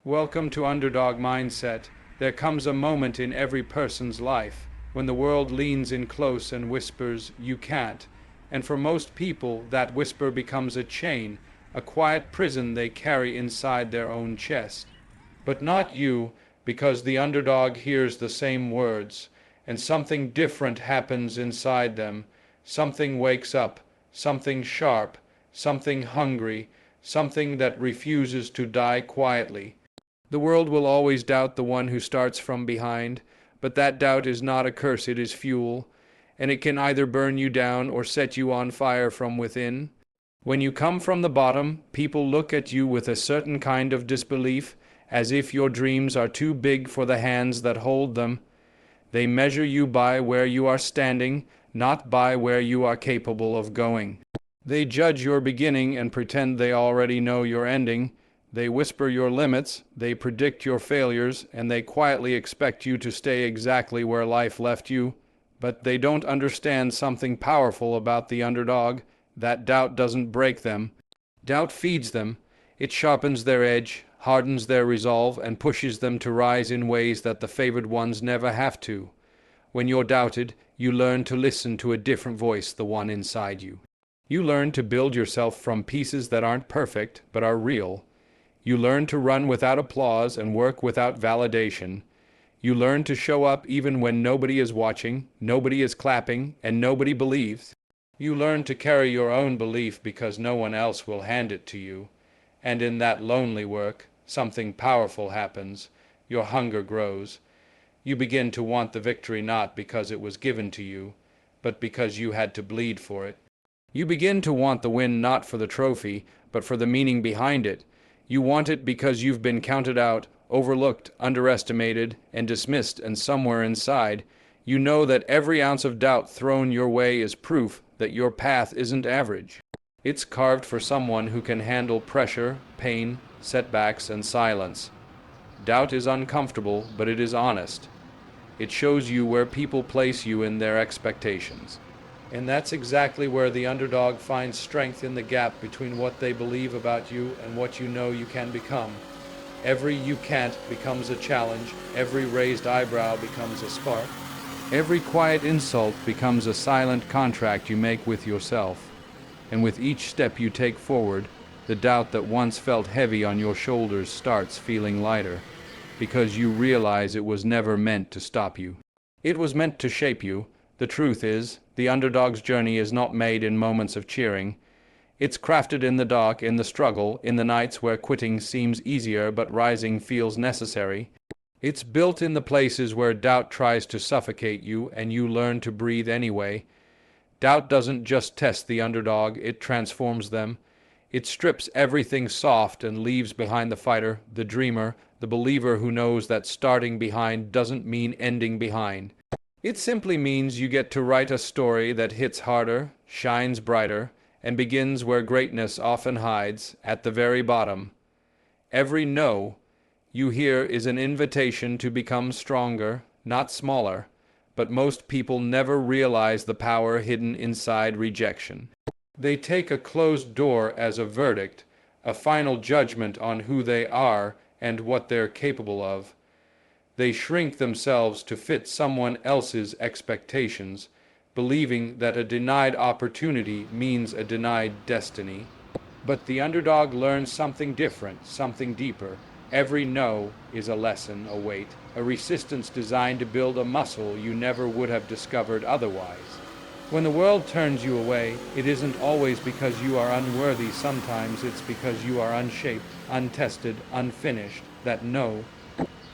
Welcome to Underdog Mindset. There comes a moment in every person's life when the world leans in close and whispers, "You can't." And for most people, that whisper becomes a chain, a quiet prison they carry inside their own chest. But not you, because the underdog hears the same words, and something different happens inside them. Something wakes up, something sharp, something hungry, something that refuses to die quietly. The world will always doubt the one who starts from behind, but that doubt is not a curse, it is fuel, and it can either burn you down or set you on fire from within. When you come from the bottom, people look at you with a certain kind of disbelief, as if your dreams are too big for the hands that hold them. They measure you by where you are standing, not by where you are capable of going. They judge your beginning and pretend they already know your ending. They whisper your limits, they predict your failures, and they quietly expect you to stay exactly where life left you. But they don't understand something powerful about the underdog. That doubt doesn't break them. Doubt feeds them. It sharpens their edge, hardens their resolve, and pushes them to rise in ways that the favored ones never have to. When you're doubted, you learn to listen to a different voice, the one inside you. You learn to build yourself from pieces that aren't perfect, but are real. You learn to run without applause and work without validation. You learn to show up even when nobody is watching, nobody is clapping, and nobody believes. You learn to carry your own belief because no one else will hand it to you. And in that lonely work, something powerful happens. Your hunger grows. You begin to want the victory not because it was given to you, but because you had to bleed for it. You begin to want the win not for the trophy, but for the meaning behind it. You want it because you've been counted out, overlooked, underestimated, and dismissed, and somewhere inside, you know that every ounce of doubt thrown your way is proof that your path isn't average. It's carved for someone who can handle pressure, pain, setbacks, and silence. Doubt is uncomfortable, but it is honest. It shows you where people place you in their expectations. And that's exactly where the underdog finds strength, in the gap between what they believe about you and what you know you can become. Every "you can't" becomes a challenge. Every raised eyebrow becomes a spark. Every quiet insult becomes a silent contract you make with yourself. And with each step you take forward, the doubt that once felt heavy on your shoulders starts feeling lighter, because you realize it was never meant to stop you. It was meant to shape you. The truth is, the underdog's journey is not made in moments of cheering. It's crafted in the dark, in the struggle, in the nights where quitting seems easier but rising feels necessary. It's built in the places where doubt tries to suffocate you and you learn to breathe anyway. Doubt doesn't just test the underdog, it transforms them. It strips everything soft and leaves behind the fighter, the dreamer, the believer who knows that starting behind doesn't mean ending behind. It simply means you get to write a story that hits harder, shines brighter, and begins where greatness often hides, at the very bottom. Every "no" you hear is an invitation to become stronger, not smaller, but most people never realize the power hidden inside rejection. They take a closed door as a verdict, a final judgment on who they are and what they're capable of. They shrink themselves to fit someone else's expectations, believing that a denied opportunity means a denied destiny. But the underdog learns something different, something deeper. Every "no" is a lesson, a weight, a resistance designed to build a muscle you never would have discovered otherwise. When the world turns you away, it isn't always because you are unworthy. Sometimes it's because you are unshaped, untested, unfinished. That "no"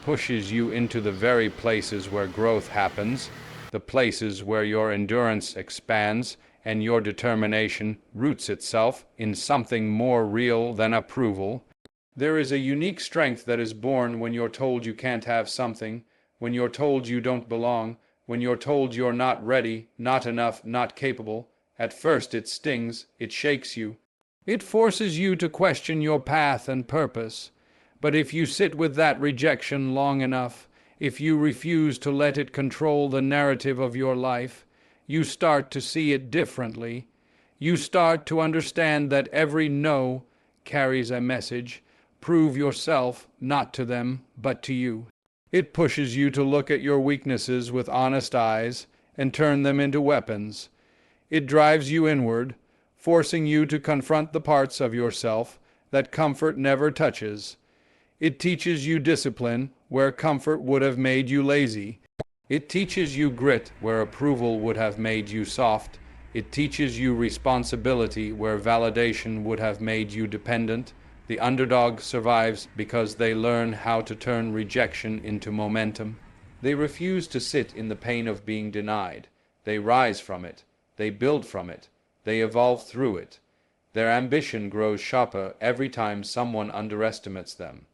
pushes you into the very places where growth happens, the places where your endurance expands and your determination roots itself in something more real than approval. There is a unique strength that is born when you're told you can't have something, when you're told you don't belong, when you're told you're not ready, not enough, not capable. At first it stings, it shakes you. It forces you to question your path and purpose. But if you sit with that rejection long enough, if you refuse to let it control the narrative of your life, you start to see it differently. You start to understand that every "no" carries a message, Prove yourself, not to them, but to you. It pushes you to look at your weaknesses with honest eyes and turn them into weapons. It drives you inward, forcing you to confront the parts of yourself that comfort never touches. It teaches you discipline where comfort would have made you lazy. It teaches you grit where approval would have made you soft. It teaches you responsibility where validation would have made you dependent. The underdog survives because they learn how to turn rejection into momentum. They refuse to sit in the pain of being denied. They rise from it. They build from it. They evolve through it. Their ambition grows sharper every time someone underestimates them.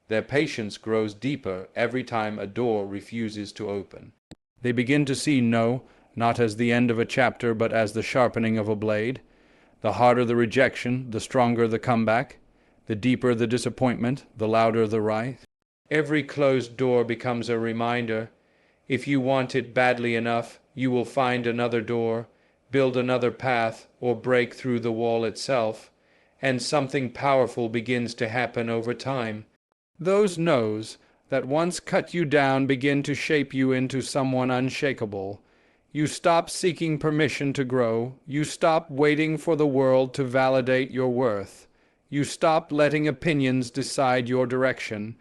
Their patience grows deeper every time a door refuses to open. They begin to see no, not as the end of a chapter, but as the sharpening of a blade. The harder the rejection, the stronger the comeback. The deeper the disappointment, the louder the rise. Every closed door becomes a reminder. If you want it badly enough, you will find another door, build another path, or break through the wall itself, and something powerful begins to happen over time. Those no's that once cut you down begin to shape you into someone unshakable. You stop seeking permission to grow. You stop waiting for the world to validate your worth. You stop letting opinions decide your direction.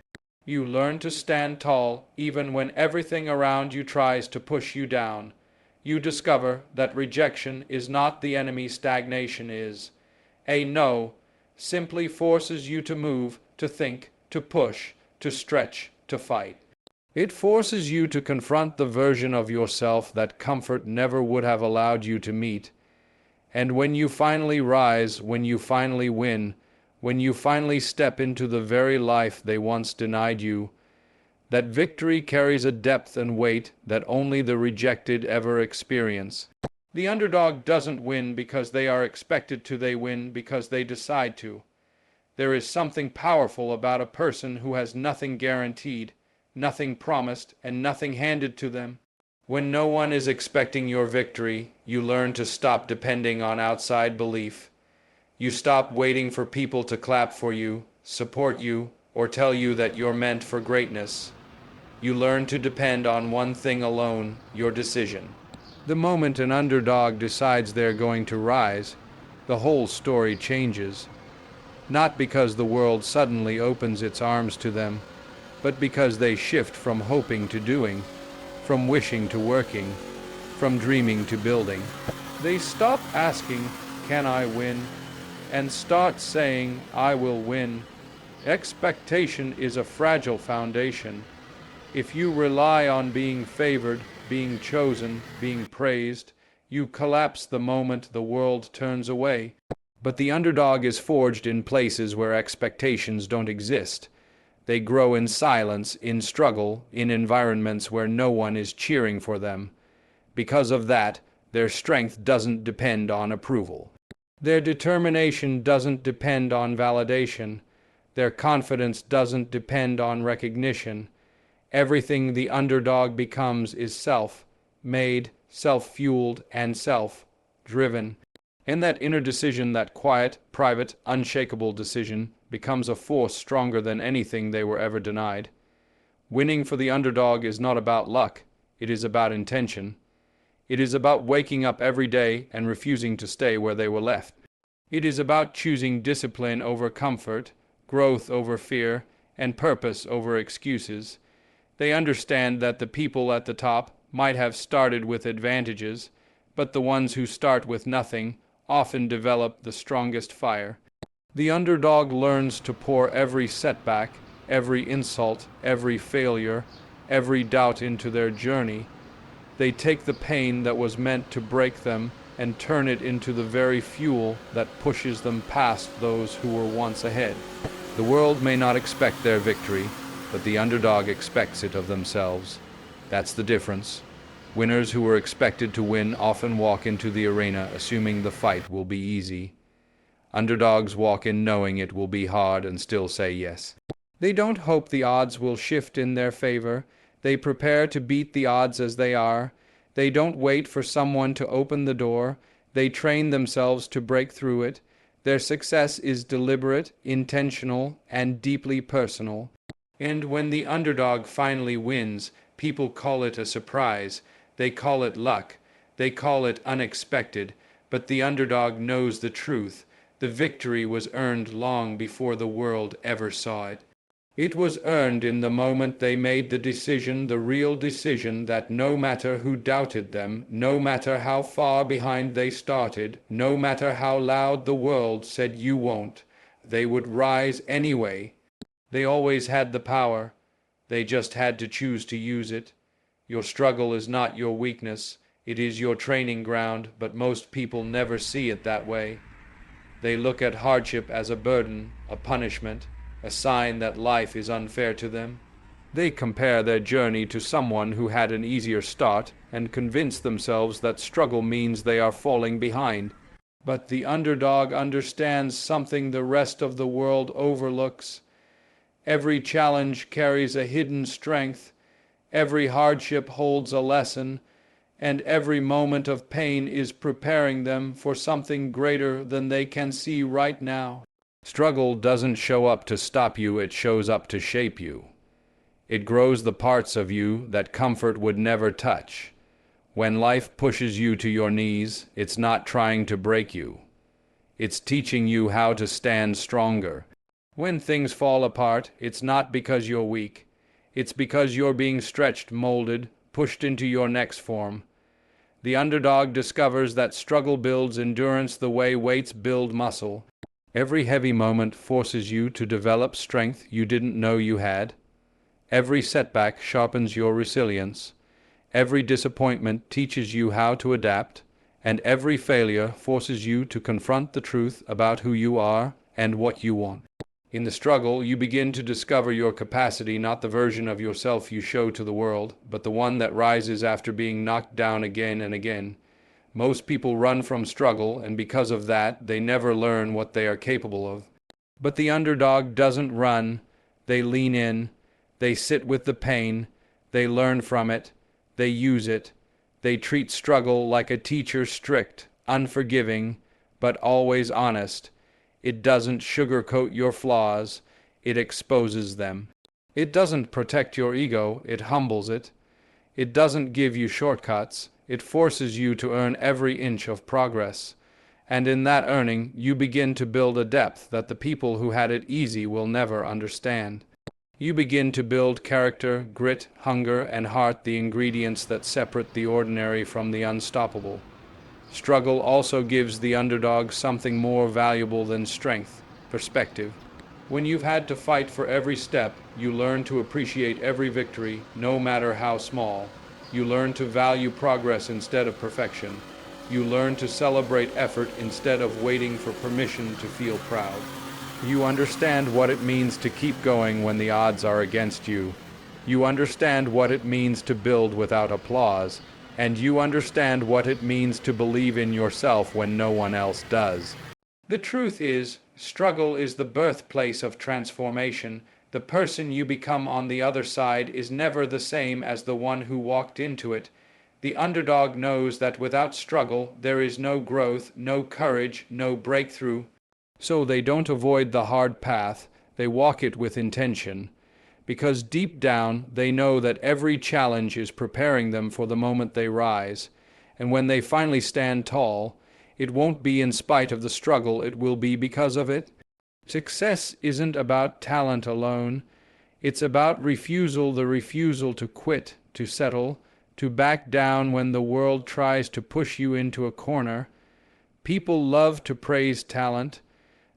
You learn to stand tall even when everything around you tries to push you down. You discover that rejection is not the enemy stagnation is. A no simply forces you to move, to think, to push, to stretch, to fight. It forces you to confront the version of yourself that comfort never would have allowed you to meet. And when you finally rise, when you finally win, when you finally step into the very life they once denied you, that victory carries a depth and weight that only the rejected ever experience. The underdog doesn't win because they are expected to, they win because they decide to. There is something powerful about a person who has nothing guaranteed, nothing promised, and nothing handed to them. When no one is expecting your victory, you learn to stop depending on outside belief. You stop waiting for people to clap for you, support you, or tell you that you're meant for greatness. You learn to depend on one thing alone, your decision. The moment an underdog decides they're going to rise, the whole story changes. Not because the world suddenly opens its arms to them, but because they shift from hoping to doing, from wishing to working, from dreaming to building. They stop asking, "Can I win?" and start saying, "I will win." Expectation is a fragile foundation. If you rely on being favored, being chosen, being praised, you collapse the moment the world turns away. But the underdog is forged in places where expectations don't exist. They grow in silence, in struggle, in environments where no one is cheering for them. Because of that, their strength doesn't depend on approval. Their determination doesn't depend on validation. Their confidence doesn't depend on recognition. Everything the underdog becomes is self-made, self-fueled, and self-driven. And that inner decision, that quiet, private, unshakable decision, becomes a force stronger than anything they were ever denied. Winning for the underdog is not about luck. It is about intention. It is about waking up every day and refusing to stay where they were left. It is about choosing discipline over comfort, growth over fear, and purpose over excuses. They understand that the people at the top might have started with advantages, but the ones who start with nothing often develop the strongest fire. The underdog learns to pour every setback, every insult, every failure, every doubt into their journey. They take the pain that was meant to break them and turn it into the very fuel that pushes them past those who were once ahead. The world may not expect their victory, but the underdog expects it of themselves. That's the difference. Winners who are expected to win often walk into the arena assuming the fight will be easy. Underdogs walk in knowing it will be hard and still say yes. They don't hope the odds will shift in their favor. They prepare to beat the odds as they are. They don't wait for someone to open the door. They train themselves to break through it. Their success is deliberate, intentional, and deeply personal. And when the underdog finally wins, people call it a surprise. They call it luck. They call it unexpected. But the underdog knows the truth. The victory was earned long before the world ever saw it. It was earned in the moment they made the decision, the real decision, that no matter who doubted them, no matter how far behind they started, no matter how loud the world said you won't, they would rise anyway. They always had the power. They just had to choose to use it. Your struggle is not your weakness. It is your training ground, but most people never see it that way. They look at hardship as a burden, a punishment, a sign that life is unfair to them. They compare their journey to someone who had an easier start and convince themselves that struggle means they are falling behind. But the underdog understands something the rest of the world overlooks. Every challenge carries a hidden strength, every hardship holds a lesson, and every moment of pain is preparing them for something greater than they can see right now. Struggle doesn't show up to stop you, it shows up to shape you. It grows the parts of you that comfort would never touch. When life pushes you to your knees, it's not trying to break you. It's teaching you how to stand stronger. When things fall apart, it's not because you're weak. It's because you're being stretched, molded, pushed into your next form. The underdog discovers that struggle builds endurance the way weights build muscle. Every heavy moment forces you to develop strength you didn't know you had. Every setback sharpens your resilience. Every disappointment teaches you how to adapt, and every failure forces you to confront the truth about who you are and what you want. In the struggle, you begin to discover your capacity, not the version of yourself you show to the world, but the one that rises after being knocked down again and again. Most people run from struggle, and because of that, they never learn what they are capable of. But the underdog doesn't run. They lean in. They sit with the pain. They learn from it. They use it. They treat struggle like a teacher, strict, unforgiving, but always honest. It doesn't sugarcoat your flaws. It exposes them. It doesn't protect your ego. It humbles it. It doesn't give you shortcuts. It forces you to earn every inch of progress. And in that earning, you begin to build a depth that the people who had it easy will never understand. You begin to build character, grit, hunger, and heart, the ingredients that separate the ordinary from the unstoppable. Struggle also gives the underdog something more valuable than strength: perspective. When you've had to fight for every step, you learn to appreciate every victory, no matter how small. You learn to value progress instead of perfection. You learn to celebrate effort instead of waiting for permission to feel proud. You understand what it means to keep going when the odds are against you. You understand what it means to build without applause. And you understand what it means to believe in yourself when no one else does. The truth is, struggle is the birthplace of transformation. The person you become on the other side is never the same as the one who walked into it. The underdog knows that without struggle, there is no growth, no courage, no breakthrough. So they don't avoid the hard path, they walk it with intention. Because deep down, they know that every challenge is preparing them for the moment they rise. And when they finally stand tall, it won't be in spite of the struggle, it will be because of it. Success isn't about talent alone. It's about refusal, the refusal to quit, to settle, to back down when the world tries to push you into a corner. People love to praise talent.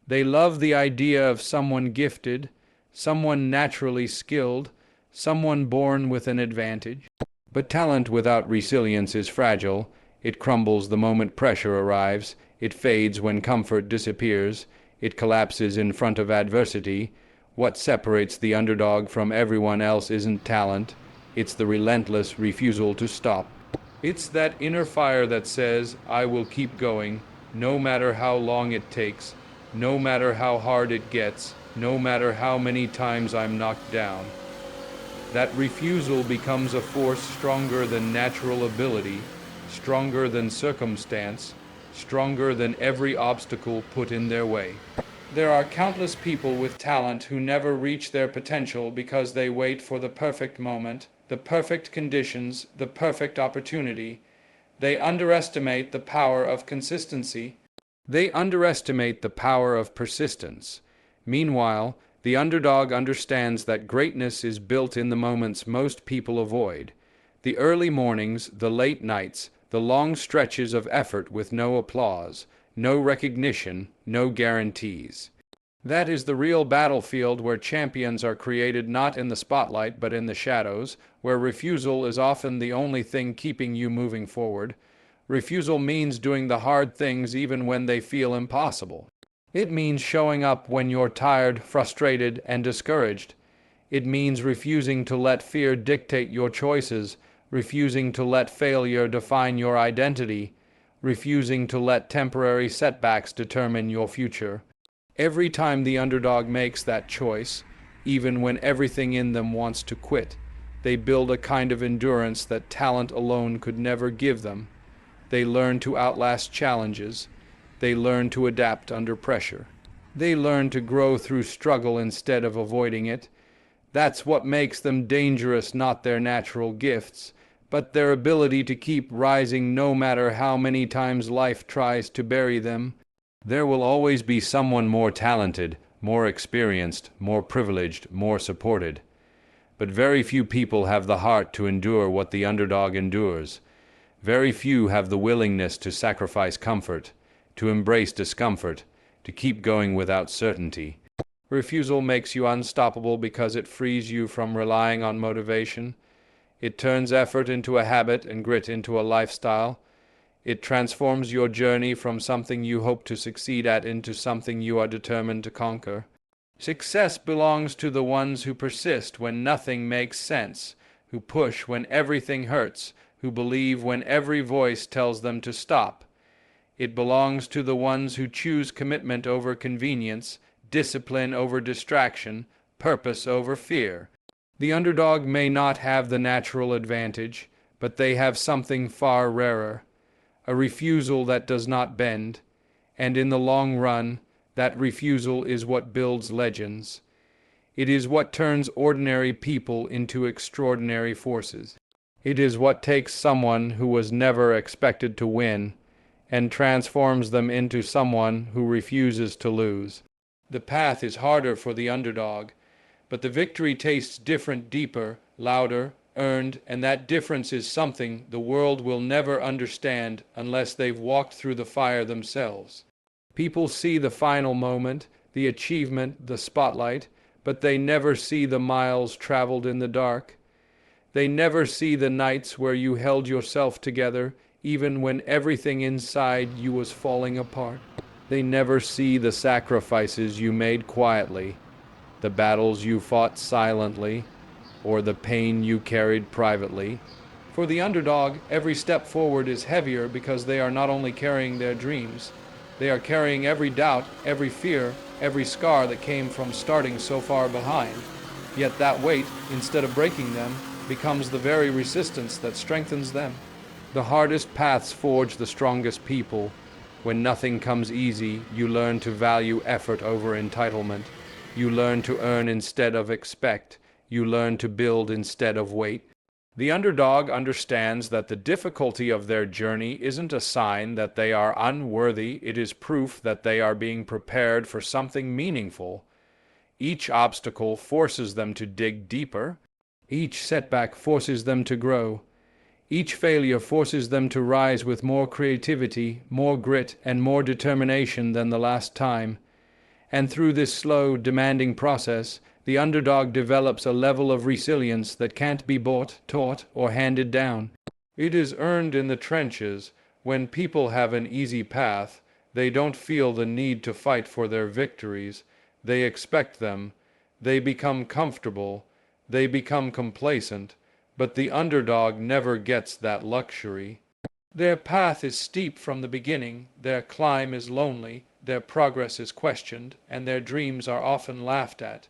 They love the idea of someone gifted, someone naturally skilled, someone born with an advantage. But talent without resilience is fragile. It crumbles the moment pressure arrives. It fades when comfort disappears. It collapses in front of adversity. What separates the underdog from everyone else isn't talent. It's the relentless refusal to stop. It's that inner fire that says, I will keep going, no matter how long it takes, no matter how hard it gets, no matter how many times I'm knocked down. That refusal becomes a force stronger than natural ability, stronger than circumstance, stronger than every obstacle put in their way. There are countless people with talent who never reach their potential because they wait for the perfect moment, the perfect conditions, the perfect opportunity. They underestimate the power of consistency. They underestimate the power of persistence. Meanwhile, the underdog understands that greatness is built in the moments most people avoid. The early mornings, the late nights, the long stretches of effort with no applause, no recognition, no guarantees. That is the real battlefield where champions are created not in the spotlight but in the shadows, where refusal is often the only thing keeping you moving forward. Refusal means doing the hard things even when they feel impossible. It means showing up when you're tired, frustrated, and discouraged. It means refusing to let fear dictate your choices, refusing to let failure define your identity, refusing to let temporary setbacks determine your future. Every time the underdog makes that choice, even when everything in them wants to quit, they build a kind of endurance that talent alone could never give them. They learn to outlast challenges. They learn to adapt under pressure. They learn to grow through struggle instead of avoiding it. That's what makes them dangerous, not their natural gifts, but their ability to keep rising no matter how many times life tries to bury them. There will always be someone more talented, more experienced, more privileged, more supported. But very few people have the heart to endure what the underdog endures. Very few have the willingness to sacrifice comfort, to embrace discomfort, to keep going without certainty. Refusal makes you unstoppable because it frees you from relying on motivation. It turns effort into a habit and grit into a lifestyle. It transforms your journey from something you hope to succeed at into something you are determined to conquer. Success belongs to the ones who persist when nothing makes sense, who push when everything hurts, who believe when every voice tells them to stop. It belongs to the ones who choose commitment over convenience, discipline over distraction, purpose over fear. The underdog may not have the natural advantage, but they have something far rarer, a refusal that does not bend, and in the long run, that refusal is what builds legends. It is what turns ordinary people into extraordinary forces. It is what takes someone who was never expected to win and transforms them into someone who refuses to lose. The path is harder for the underdog, but the victory tastes different, deeper, louder, earned, and that difference is something the world will never understand unless they've walked through the fire themselves. People see the final moment, the achievement, the spotlight, but they never see the miles traveled in the dark. They never see the nights where you held yourself together, even when everything inside you was falling apart. They never see the sacrifices you made quietly, the battles you fought silently, or the pain you carried privately. For the underdog, every step forward is heavier because they are not only carrying their dreams, they are carrying every doubt, every fear, every scar that came from starting so far behind. Yet that weight, instead of breaking them, becomes the very resistance that strengthens them. The hardest paths forge the strongest people. When nothing comes easy, you learn to value effort over entitlement. You learn to earn instead of expect. You learn to build instead of wait. The underdog understands that the difficulty of their journey isn't a sign that they are unworthy, it is proof that they are being prepared for something meaningful. Each obstacle forces them to dig deeper. Each setback forces them to grow. Each failure forces them to rise with more creativity, more grit, and more determination than the last time. And through this slow, demanding process, the underdog develops a level of resilience that can't be bought, taught, or handed down. It is earned in the trenches. When people have an easy path, they don't feel the need to fight for their victories. They expect them. They become comfortable. They become complacent. But the underdog never gets that luxury. Their path is steep from the beginning, their climb is lonely, their progress is questioned, and their dreams are often laughed at.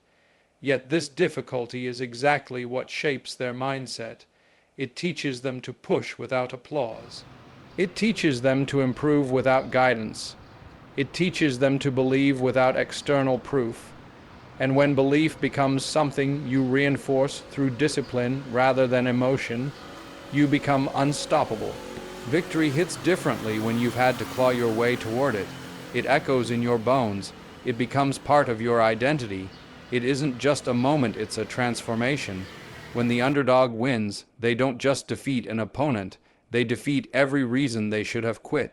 Yet this difficulty is exactly what shapes their mindset. It teaches them to push without applause. It teaches them to improve without guidance. It teaches them to believe without external proof. And when belief becomes something you reinforce through discipline rather than emotion, you become unstoppable. Victory hits differently when you've had to claw your way toward it. It echoes in your bones. It becomes part of your identity. It isn't just a moment, it's a transformation. When the underdog wins, they don't just defeat an opponent, they defeat every reason they should have quit.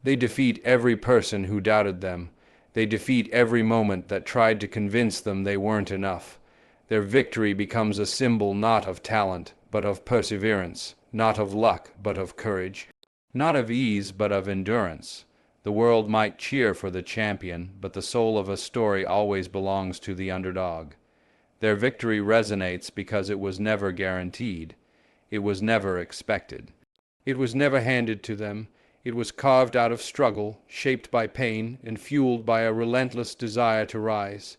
They defeat every person who doubted them. They defeat every moment that tried to convince them they weren't enough. Their victory becomes a symbol not of talent, but of perseverance, not of luck, but of courage, not of ease, but of endurance. The world might cheer for the champion, but the soul of a story always belongs to the underdog. Their victory resonates because it was never guaranteed. It was never expected. It was never handed to them. It was carved out of struggle, shaped by pain, and fueled by a relentless desire to rise.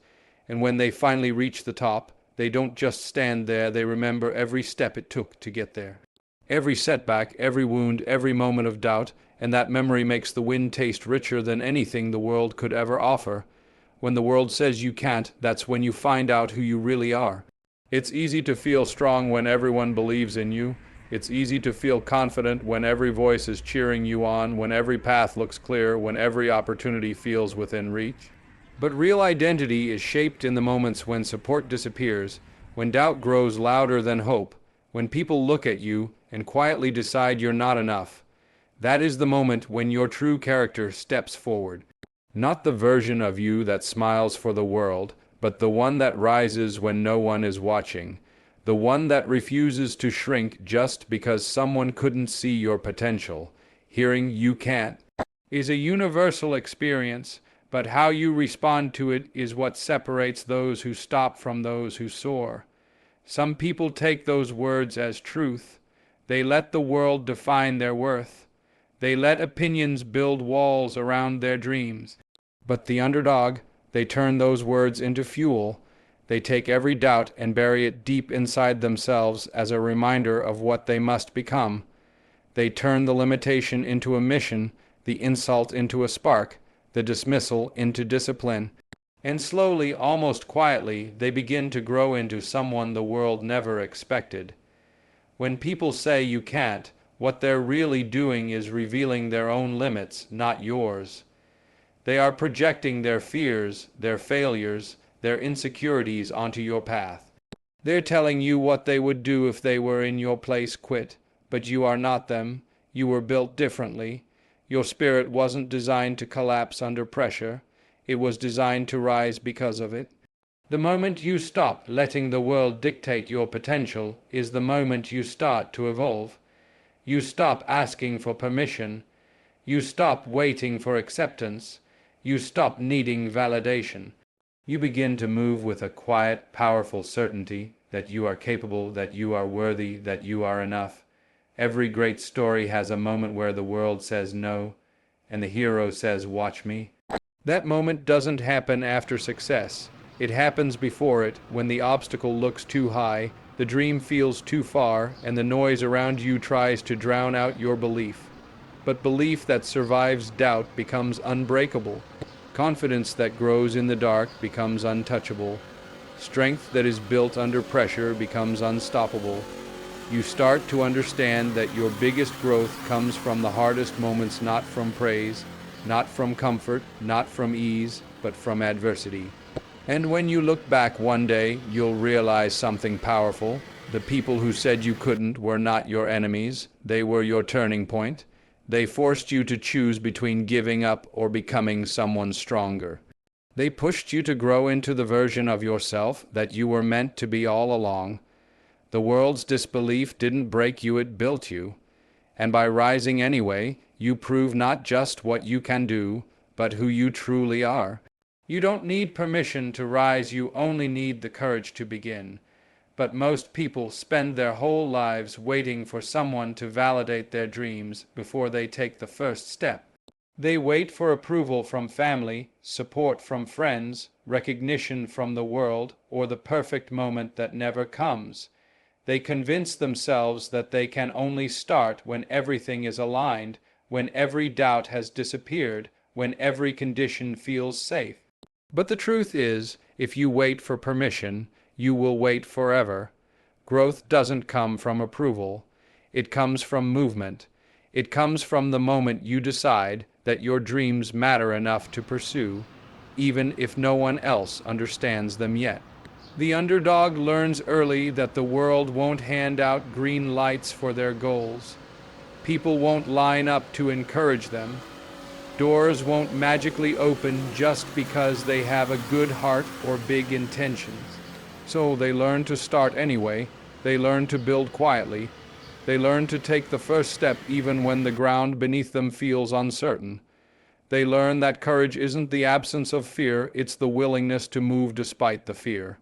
And when they finally reach the top, they don't just stand there, they remember every step it took to get there. Every setback, every wound, every moment of doubt, and that memory makes the win taste richer than anything the world could ever offer. When the world says you can't, that's when you find out who you really are. It's easy to feel strong when everyone believes in you. It's easy to feel confident when every voice is cheering you on, when every path looks clear, when every opportunity feels within reach. But real identity is shaped in the moments when support disappears, when doubt grows louder than hope, when people look at you and quietly decide you're not enough. That is the moment when your true character steps forward. Not the version of you that smiles for the world, but the one that rises when no one is watching. The one that refuses to shrink just because someone couldn't see your potential. Hearing "you can't" is a universal experience, but how you respond to it is what separates those who stop from those who soar. Some people take those words as truth. They let the world define their worth. They let opinions build walls around their dreams. But the underdog, they turn those words into fuel. They take every doubt and bury it deep inside themselves as a reminder of what they must become. They turn the limitation into a mission, the insult into a spark, the dismissal into discipline. And slowly, almost quietly, they begin to grow into someone the world never expected. When people say you can't, what they're really doing is revealing their own limits, not yours. They are projecting their fears, their failures, their insecurities onto your path. They're telling you what they would do if they were in your place, quit. But you are not them. You were built differently. Your spirit wasn't designed to collapse under pressure. It was designed to rise because of it. The moment you stop letting the world dictate your potential is the moment you start to evolve. You stop asking for permission. You stop waiting for acceptance. You stop needing validation. You begin to move with a quiet, powerful certainty that you are capable, that you are worthy, that you are enough. Every great story has a moment where the world says no, and the hero says, "Watch me." That moment doesn't happen after success. It happens before it, when the obstacle looks too high, the dream feels too far, and the noise around you tries to drown out your belief. But belief that survives doubt becomes unbreakable. Confidence that grows in the dark becomes untouchable. Strength that is built under pressure becomes unstoppable. You start to understand that your biggest growth comes from the hardest moments, not from praise, not from comfort, not from ease, but from adversity. And when you look back one day, you'll realize something powerful. The people who said you couldn't were not your enemies. They were your turning point. They forced you to choose between giving up or becoming someone stronger. They pushed you to grow into the version of yourself that you were meant to be all along. The world's disbelief didn't break you, it built you. And by rising anyway, you prove not just what you can do, but who you truly are. You don't need permission to rise, you only need the courage to begin. But most people spend their whole lives waiting for someone to validate their dreams before they take the first step. They wait for approval from family, support from friends, recognition from the world, or the perfect moment that never comes. They convince themselves that they can only start when everything is aligned, when every doubt has disappeared, when every condition feels safe. But the truth is, if you wait for permission, you will wait forever. Growth doesn't come from approval. It comes from movement. It comes from the moment you decide that your dreams matter enough to pursue, even if no one else understands them yet. The underdog learns early that the world won't hand out green lights for their goals. People won't line up to encourage them. Doors won't magically open just because they have a good heart or big intentions. So they learn to start anyway. They learn to build quietly. They learn to take the first step even when the ground beneath them feels uncertain. They learn that courage isn't the absence of fear, it's the willingness to move despite the fear.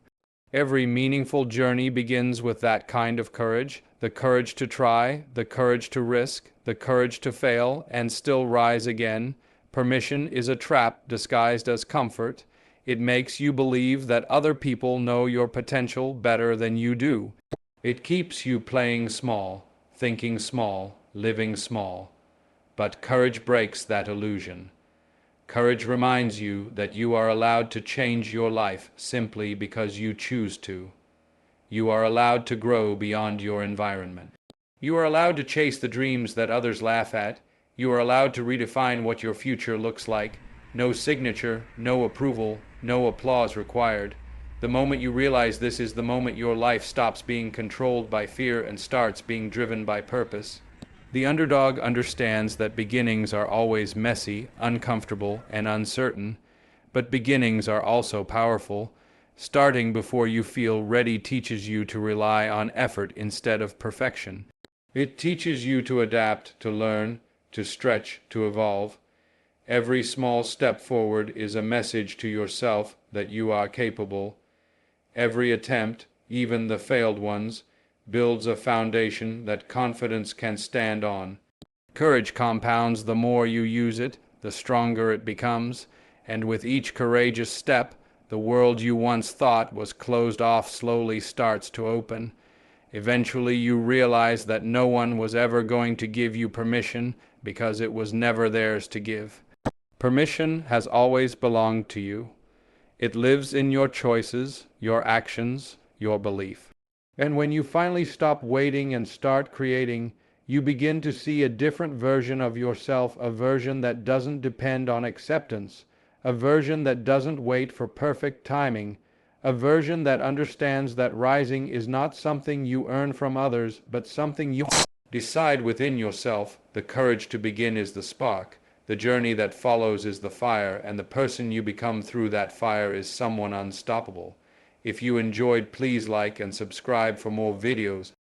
Every meaningful journey begins with that kind of courage, the courage to try, the courage to risk, the courage to fail and still rise again. Permission is a trap disguised as comfort. It makes you believe that other people know your potential better than you do. It keeps you playing small, thinking small, living small. But courage breaks that illusion. Courage reminds you that you are allowed to change your life simply because you choose to. You are allowed to grow beyond your environment. You are allowed to chase the dreams that others laugh at. You are allowed to redefine what your future looks like. No signature, no approval, no applause required. The moment you realize this is the moment your life stops being controlled by fear and starts being driven by purpose. The underdog understands that beginnings are always messy, uncomfortable, and uncertain, but beginnings are also powerful. Starting before you feel ready teaches you to rely on effort instead of perfection. It teaches you to adapt, to learn, to stretch, to evolve. Every small step forward is a message to yourself that you are capable. Every attempt, even the failed ones, builds a foundation that confidence can stand on. Courage compounds the more you use it, the stronger it becomes, and with each courageous step, the world you once thought was closed off slowly starts to open. Eventually you realize that no one was ever going to give you permission because it was never theirs to give. Permission has always belonged to you. It lives in your choices, your actions, your belief. And when you finally stop waiting and start creating, you begin to see a different version of yourself, a version that doesn't depend on acceptance, a version that doesn't wait for perfect timing, a version that understands that rising is not something you earn from others, but something you decide within yourself. The courage to begin is the spark. The journey that follows is the fire, and the person you become through that fire is someone unstoppable. If you enjoyed, please like and subscribe for more videos.